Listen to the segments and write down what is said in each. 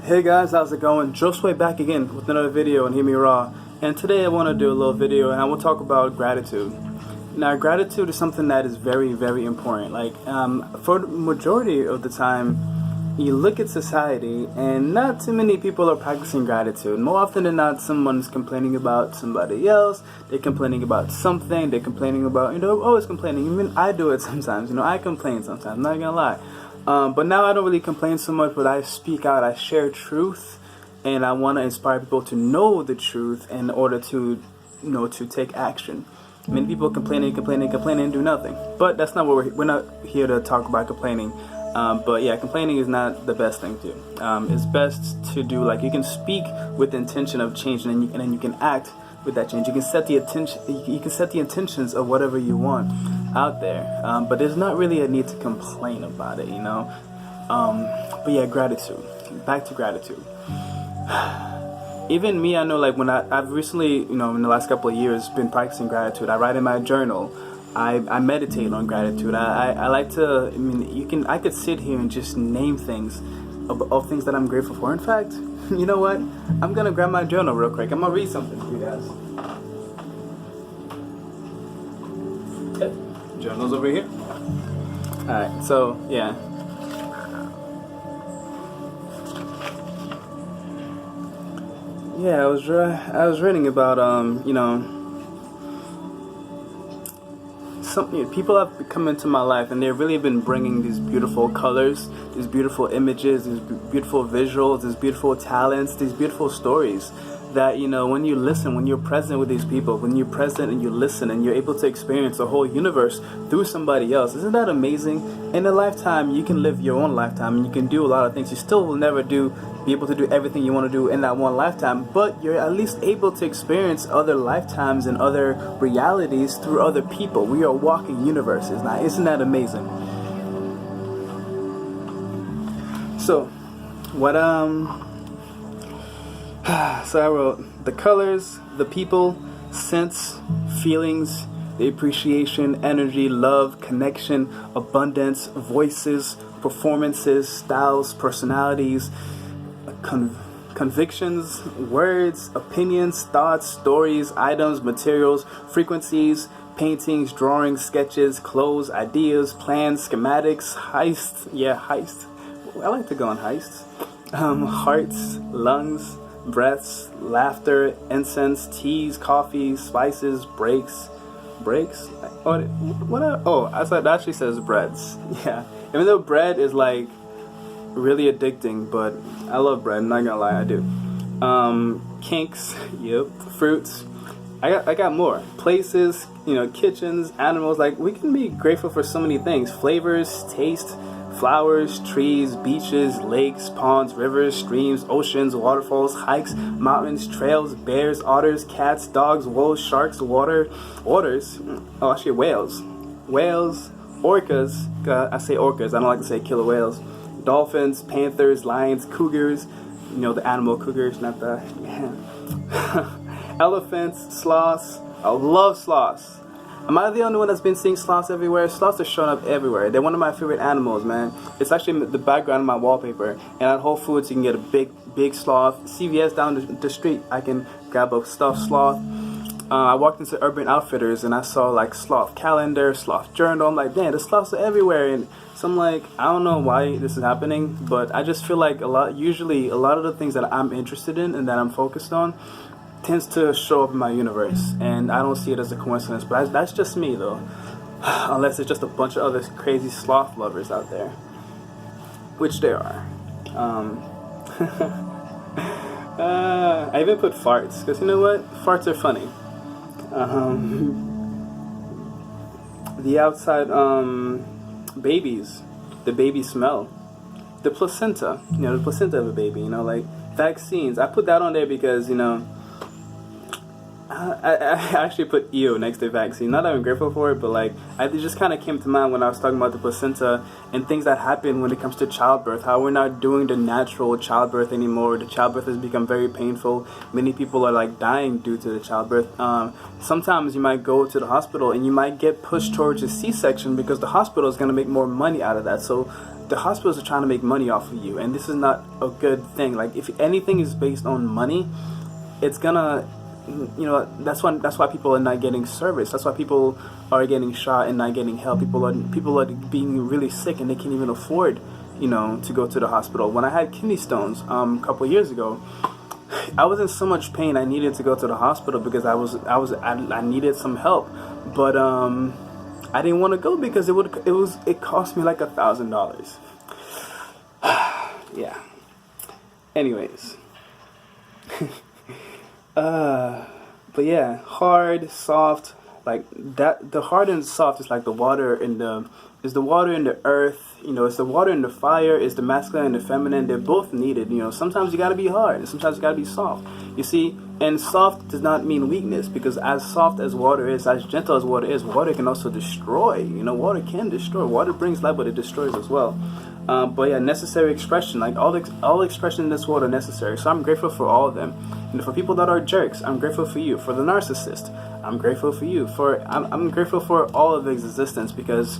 Hey guys, how's it going? Josue back again with another video on HearmeRaw, and today I want to do a little video and I will talk about gratitude. Now, gratitude is something that is very, very important. For the majority of the time, you look at society and not too many people are practicing gratitude. More often than not, someone's complaining about somebody else, they're complaining about something, they're complaining about, always complaining. Even I do it sometimes, I complain sometimes, I'm not gonna lie. But now I don't really complain so much, but I speak out, I share truth, and I want to inspire people to know the truth in order to, to take action. Many people complain and do nothing. But that's not what we're not here to talk about complaining. But yeah, complaining is not the best thing to do. It's best to do, you can speak with the intention of change, and then you can act with that change. You can set the intentions of whatever you want out there, but there's not really a need to complain about it, but yeah, gratitude. Back to gratitude. Even me, I know, when I've recently, in the last couple of years, been practicing gratitude. I write in my journal. I meditate on gratitude. I like to. I could sit here and just name things of things that I'm grateful for. In fact, you know what? I'm gonna grab my journal real quick. I'm gonna read something to you guys. Okay. Journal's over here. Alright, so yeah. Yeah, I was reading about people have come into my life and they've really been bringing these beautiful colors, these beautiful images, these beautiful visuals, these beautiful talents, these beautiful stories that, when you listen, when you're present with these people, when you're present and you listen and you're able to experience the whole universe through somebody else. Isn't that amazing? In a lifetime, you can live your own lifetime and you can do a lot of things. You still will never be able to do everything you want to do in that one lifetime, but you're at least able to experience other lifetimes and other realities through other people. We are walking universes. Now, isn't that amazing? So, so I wrote the colors, the people, scents, feelings, the appreciation, energy, love, connection, abundance, voices, performances, styles, personalities, convictions, words, opinions, thoughts, stories, items, materials, frequencies, paintings, drawings, sketches, clothes, ideas, plans, schematics, heist. I like to go on heists. Hearts, lungs, breaths, laughter, incense, teas, coffee, spices, breaks. I said that actually says breads. Yeah, even though bread is really addicting, but I love bread. I'm not gonna lie, I do. Kinks, yep. Fruits. I got more. Places, kitchens, animals. We can be grateful for so many things. Flavors, taste, flowers, trees, beaches, lakes, ponds, rivers, streams, oceans, waterfalls, hikes, mountains, trails, bears, otters, cats, dogs, wolves, sharks, whales, orcas. I say orcas, I don't like to say killer whales. Dolphins, panthers, lions, cougars, the animal cougars, not the elephants, sloths. I love sloths. Am I the only one that's been seeing sloths everywhere? Sloths are showing up everywhere. They're one of my favorite animals, man. It's actually the background of my wallpaper. And at Whole Foods, you can get a big sloth. CVS down the street, I can grab a stuffed sloth. I walked into Urban Outfitters and I saw sloth calendar, sloth journal. I'm like, damn, the sloths are everywhere. And so I'm like, I don't know why this is happening, but I just feel like usually a lot of the things that I'm interested in and that I'm focused on tends to show up in my universe, and I don't see it as a coincidence, but that's just me though. Unless it's just a bunch of other crazy sloth lovers out there, which there are. I even put farts, because you know what? Farts are funny. The outside babies, the baby smell, the placenta, the placenta of a baby, vaccines. I put that on there because, I actually put EO next to vaccine. Not that I'm grateful for it, but it just kind of came to mind when I was talking about the placenta and things that happen when it comes to childbirth. How we're not doing the natural childbirth anymore. The childbirth has become very painful. Many people are dying due to the childbirth. Sometimes you might go to the hospital and you might get pushed towards a C-section because the hospital is going to make more money out of that. So the hospitals are trying to make money off of you, and this is not a good thing. Like, if anything is based on money, it's gonna, that's why people are not getting service. That's why people are getting shot and not getting help. People are being really sick and they can't even afford, to go to the hospital. When I had kidney stones a couple of years ago, I was in so much pain. I needed to go to the hospital because I needed some help, but I didn't want to go because it cost me like $1,000. Yeah. Anyways. But yeah, hard, soft, like that. The hard and soft is like the water in the earth. It's the water and the fire. It's the masculine and the feminine. They're both needed. Sometimes you gotta be hard, and sometimes you gotta be soft. You see, and soft does not mean weakness, because as soft as water is, as gentle as water is, water can also destroy. Water can destroy. Water brings life, but it destroys as well. But yeah, necessary expression. Like all expression in this world are necessary. So I'm grateful for all of them. For people that are jerks, I'm grateful for you. For the narcissist, I'm grateful for you. I'm grateful for all of existence, because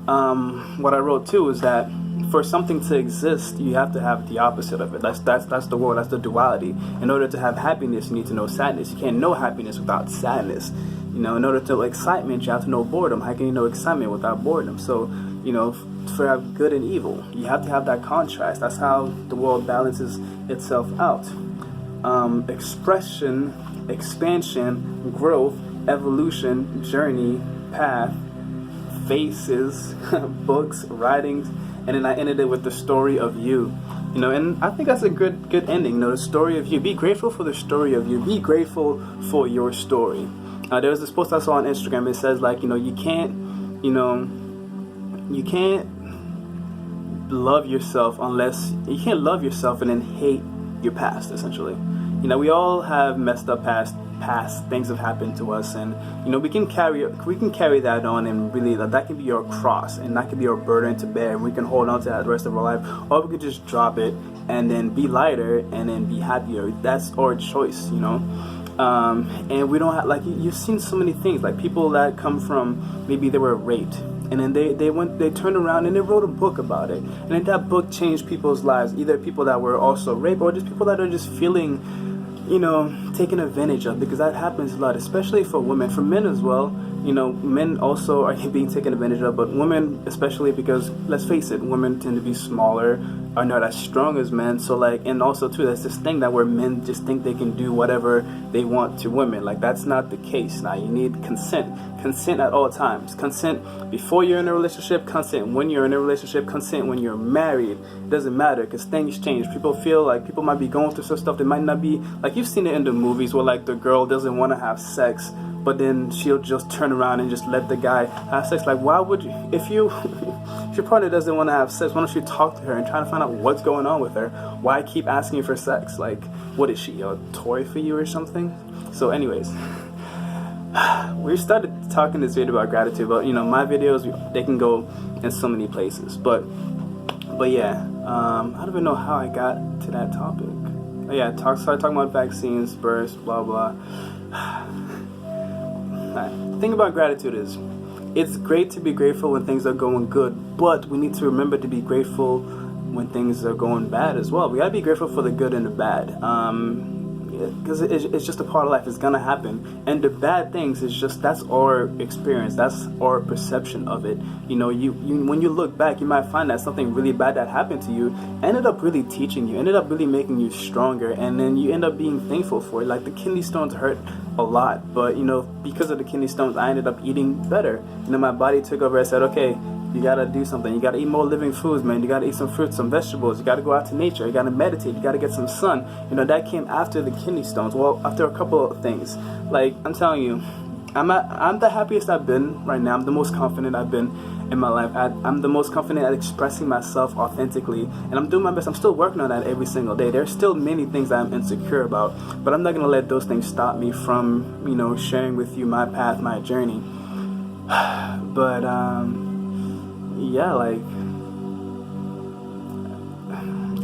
what I wrote too is that for something to exist, you have to have the opposite of it. That's the world. That's the duality. In order to have happiness, you need to know sadness. You can't know happiness without sadness. In order to know excitement, you have to know boredom. How can you know excitement without boredom? So, for have good and evil, you have to have that contrast. That's how the world balances itself out. Expression, expansion, growth, evolution, journey, path, faces, books, writings, and then I ended it with the story of you. And I think that's a good ending. The story of you. Be grateful for the story of you. Be grateful for your story. There was this post I saw on Instagram. It says you can't love yourself unless you can't love yourself and then hate your past. Essentially, we all have messed up past things have happened to us, and we can carry that on, and really that can be your cross, and that can be your burden to bear, and we can hold on to that the rest of our life, or we could just drop it and then be lighter and then be happier. That's our choice. And we don't have, you've seen so many things, like people that come from, maybe they were raped, and then they turned around and they wrote a book about it, and then that book changed people's lives, either people that were also raped or just people that are just feeling taken advantage of, because that happens a lot, especially for women. For men as well, men also are being taken advantage of, but women especially, because let's face it, women tend to be smaller, are not as strong as men. So and also too, there's this thing that where men just think they can do whatever they want to women. That's not the case. Now you need consent at all times. Consent before you're in a relationship, consent when you're in a relationship, consent when you're married. It doesn't matter, because things change. People feel like people might be going through some stuff that might not be, like you've seen it in the movies where the girl doesn't want to have sex, but then she'll just turn around and just let the guy have sex. Why would you, if your partner doesn't want to have sex, why don't you talk to her and try to find out what's going on with her? Why keep asking for sex? What is she, a toy for you or something? So anyways, we started talking this video about gratitude, but my videos, they can go in so many places, but yeah, I don't even know how I got to that topic. But yeah, started talking about vaccines, births, blah blah. The thing about gratitude is, it's great to be grateful when things are going good, but we need to remember to be grateful when things are going bad as well. We gotta be grateful for the good and the bad, because it's just a part of life. It's gonna happen, and the bad things is just, that's our experience, that's our perception of it. You when you look back, you might find that something really bad that happened to you ended up really teaching you, ended up really making you stronger, and then you end up being thankful for it. The kidney stones hurt a lot, but because of the kidney stones, I ended up eating better. My body took over and said, okay, you gotta do something. You gotta eat more living foods, man. You gotta eat some fruits, some vegetables. You gotta go out to nature. You gotta meditate. You gotta get some sun. That came after the kidney stones. Well, after a couple of things. I'm telling you, I'm the happiest I've been right now. I'm the most confident I've been in my life. I'm the most confident at expressing myself authentically, and I'm doing my best. I'm still working on that every single day. There's still many things I'm insecure about, but I'm not gonna let those things stop me from sharing with you my path, my journey. But yeah,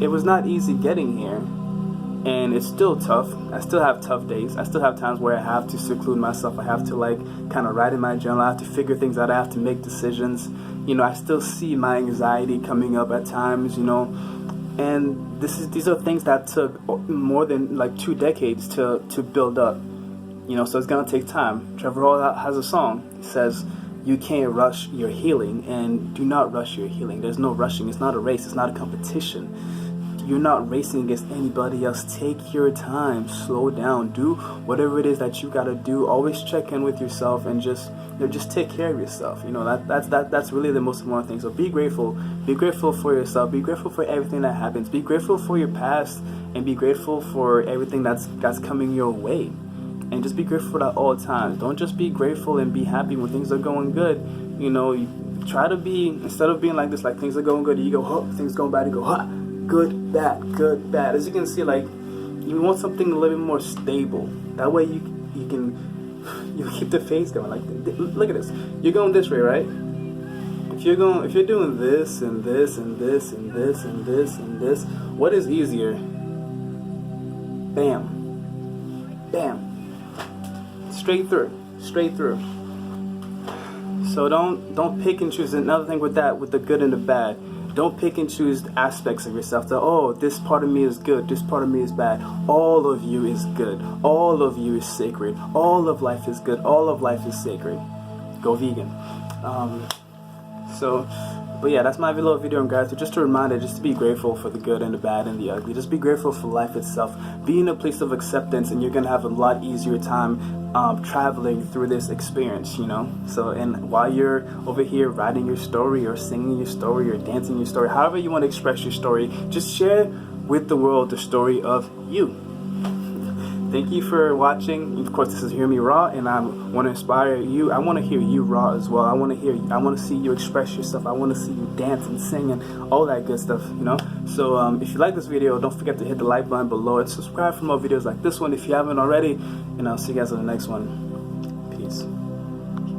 it was not easy getting here, and it's still tough. I still have tough days. I still have times where I have to seclude myself. I have to like kind of write in my journal. I have to figure things out. I have to make decisions. You know, I still see my anxiety coming up at times, you know, and these are things that took more than like 2 decades to build up, you know, so it's gonna take time. Trevor Hall has a song. He says, you can't rush your healing, and do not rush your healing. There's no rushing. It's not a race. It's not a competition. You're not racing against anybody else. Take your time, slow down, do whatever it is that you gotta do. Always check in with yourself and just take care of yourself. You know, that's really the most important thing. So be grateful for yourself, be grateful for everything that happens, be grateful for your past, and be grateful for everything that's coming your way. And just be grateful at all times. Don't just be grateful and be happy when things are going good. You know, you try to be, instead of being like this, like things are going good, you go, oh, things going bad, you go, huh, good, bad, good, bad. As you can see, like, you want something a little bit more stable. That way you can keep the phase going. Like, look at this. You're going this way, right? If you're doing this and this and this and this and this and this, what is easier? Bam. Bam. Straight through. So don't pick and choose. Another thing with that, with the good and the bad, don't pick and choose aspects of yourself that, oh, this part of me is good, this part of me is bad. All of you is good. All of you is sacred. All of life is good. All of life is sacred. Go vegan. But yeah, that's my little video on gratitude. Just a reminder, just to be grateful for the good and the bad and the ugly. Just be grateful for life itself. Be in a place of acceptance, and you're gonna have a lot easier time traveling through this experience, you know. So, and while you're over here writing your story or singing your story or dancing your story, however you want to express your story, just share with the world the story of you. Thank you for watching. Of course, this is HearmeRaw, and I want to inspire you. I want to hear you raw as well. I want to see you express yourself. I want to see you dance and sing and all that good stuff, you know. So if you like this video, don't forget to hit the like button below and subscribe for more videos like this one if you haven't already. And I'll see you guys on the next one. Peace.